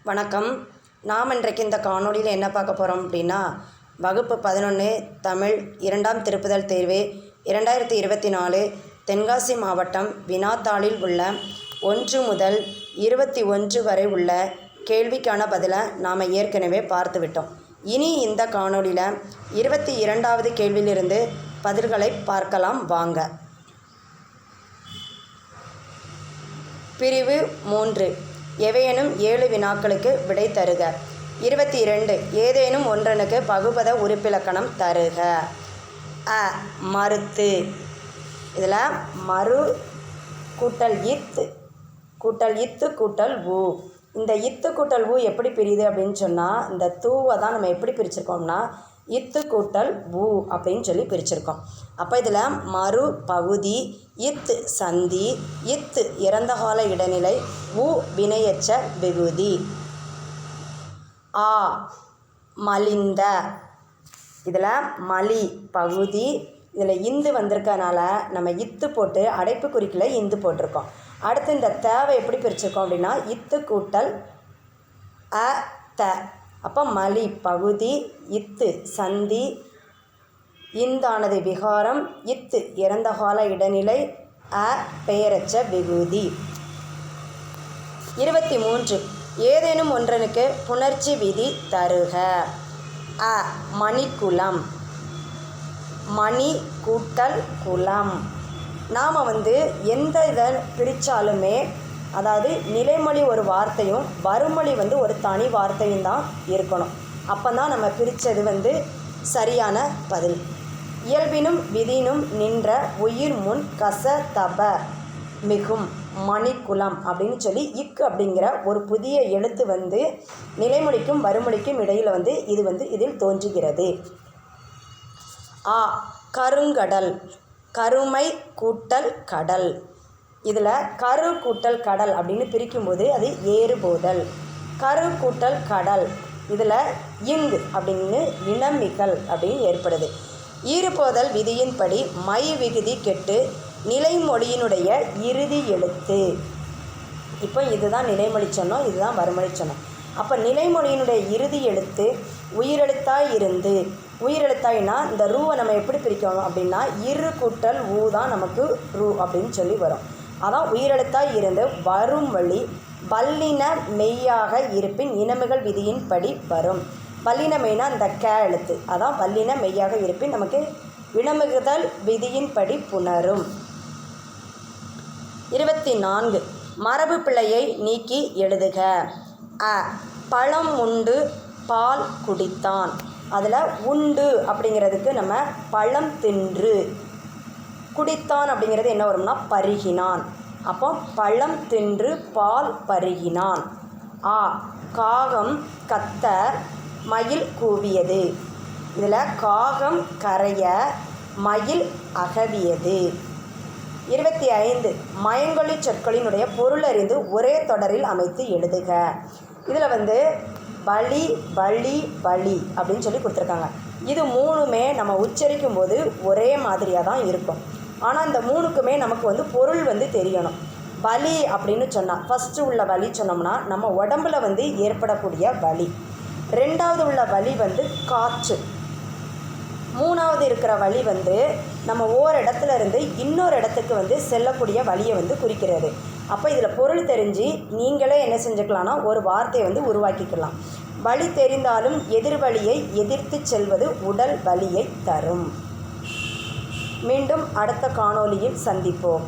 வணக்கம். நாம் இன்றைக்கு இந்த காணொளியில் என்ன பார்க்க போகிறோம் அப்படின்னா, வகுப்பு 11 தமிழ் 2ஆம் திருப்புதல் தேர்வு 2024 தென்காசி மாவட்டம் வினாத்தாளில் உள்ள 1 முதல் 21 வரை உள்ள கேள்விக்கான பதிலை நாம் ஏற்கனவே பார்த்து விட்டோம். இனி இந்த காணொளியில் 22வது கேள்வியிலிருந்து பதில்களை பார்க்கலாம் வாங்க. பிரிவு 3 எவையெனும் 7 வினாக்களுக்கு விடை தருக. 22 ஏதேனும் ஒன்றனுக்கு பகுபத உறுப்பிலக்கணம் தருக. அ மறுத்து. இதில் மறு கூட்டல் இத்து கூட்டல் ஊ. இந்த இத்து கூட்டல் ஊ எப்படி பிரியுது அப்படின்னு சொன்னால், இந்த தூவை தான் நம்ம எப்படி பிரிச்சிருக்கோம்னா இத்து கூட்டல் ஊ அப்படின்னு சொல்லி பிரிச்சிருக்கோம். அப்போ இதில் மறு பகுதி, இத்து சந்தி, இத்து இறந்தகால இடைநிலை, ஊ வினையெச்ச விகுதி. ஆ மலிந்த. இதில் மலி பகுதி, இதில் இந்து வந்திருக்கனால நம்ம இத்து போட்டு அடைப்பு குறிக்கில் இந்து போட்டிருக்கோம். அடுத்து இந்த தேவை எப்படி பிரிச்சிருக்கோம் அப்படின்னா இத்து கூட்டல் அ த. அப்போ மலி பகுதி, இத்து சந்தி, இந்தானது விகாரம், இத்து இறந்தகால இடைநிலை, அ பெயரச்ச விகுதி. 23 ஏதேனும் ஒன்றனுக்கு புணர்ச்சி விதி தருக. அ மணிக்குலம். மணி கூட்டல் குலம். நாம் எந்த இதை பிரித்தாலுமே, அதாவது நிலைமொழி ஒரு வார்த்தையும் வறுமொழி ஒரு தனி வார்த்தையும் தான் இருக்கணும். அப்போ தான் நம்ம பிரித்தது சரியான பதில். இயல்பினும் விதினும் நின்ற உயிர் முன் கச தப மிகும் மணிக்குலம் அப்படின்னு சொல்லி இக்கு அப்படிங்கிற ஒரு புதிய எழுத்து நிலைமொழிக்கும் வறுமொழிக்கும் இடையில் இதில் தோன்றுகிறது. ஆ கருங்கடல். கருமை கூட்டல் கடல். இதில் கரு கூட்டல் கடல் அப்படின்னு பிரிக்கும்போது அது ஏறுபோதல். கரு கூட்டல் கடல், இதில் இங்கு அப்படின்னு இனமிகள் அப்படின்னு ஏற்படுது. ஈறுபோதல் விதியின்படி மை விகுதி கெட்டு நிலைமொழியினுடைய இறுதி எழுத்து. இப்போ இதுதான் நிலைமொழி சொன்னோம், இதுதான் வறுமொழி சொன்னோம். அப்போ நிலைமொழியினுடைய இறுதி எழுத்து உயிரெழுத்தாய் இருந்து, உயிரெழுத்தாய்னா இந்த ரூவை நம்ம எப்படி பிரிக்கணும் அப்படின்னா இரு கூட்டல் ஊ தான் நமக்கு ரூ அப்படின்னு சொல்லி வரும். அதான் உயிரெழுத்தாய் இருந்து வருமொழி வல்லின மெய்யாக இருப்பின் இனமிகள் விதியின்படி வரும். வல்லின மெய்னா இந்த க எழுத்து, அதான் வல்லின மெய்யாக இருப்பின் நமக்கு இனமிகுதல் விதியின்படி புணரும். 24 மரபு பிழையை நீக்கி எழுதுக. அ பழம் உண்டு பால் குடித்தான். அதில் உண்டு அப்படிங்கிறதுக்கு நம்ம பழம் தின்று, குடித்தான் அப்படிங்கிறது என்ன வரும்னா பருகினான். அப்போ பழம் தின்று பால் பருகினான். ஆ காகம் கத்த மயில் கூவியது. இதில் காகம் கரைய மயில் அகவியது. 25 மயங்கொலி சொற்களினுடைய பொருள் அறிந்து ஒரே தொடரில் அமைத்து எழுதுக. இதில் பலி பலி பலி அப்படின்னு சொல்லி கொடுத்துருக்காங்க. இது மூணுமே நம்ம உச்சரிக்கும் போது ஒரே மாதிரியாக தான் இருக்கும். ஆனால் இந்த மூணுக்குமே நமக்கு பொருள் தெரியணும். வலி அப்படின்னு சொன்னால் ஃபஸ்ட்டு உள்ள வலி சொன்னோம்னா நம்ம உடம்புல ஏற்படக்கூடிய வலி. ரெண்டாவது உள்ள வலி காற்று. மூணாவது இருக்கிற வலி நம்ம ஓர் இடத்துல இருந்து இன்னொரு இடத்துக்கு செல்லக்கூடிய வலியை குறிக்கிறது. அப்போ இதில் பொருள் தெரிஞ்சு நீங்களே என்ன செஞ்சுக்கலாம்னா ஒரு வார்த்தையை உருவாக்கிக்கலாம். வலி தெரிந்தாலும் எதிர்வலியை எதிர்த்து செல்வது உடல் வலியை தரும். மீண்டும் அடுத்த காணொளியில் சந்திப்போம்.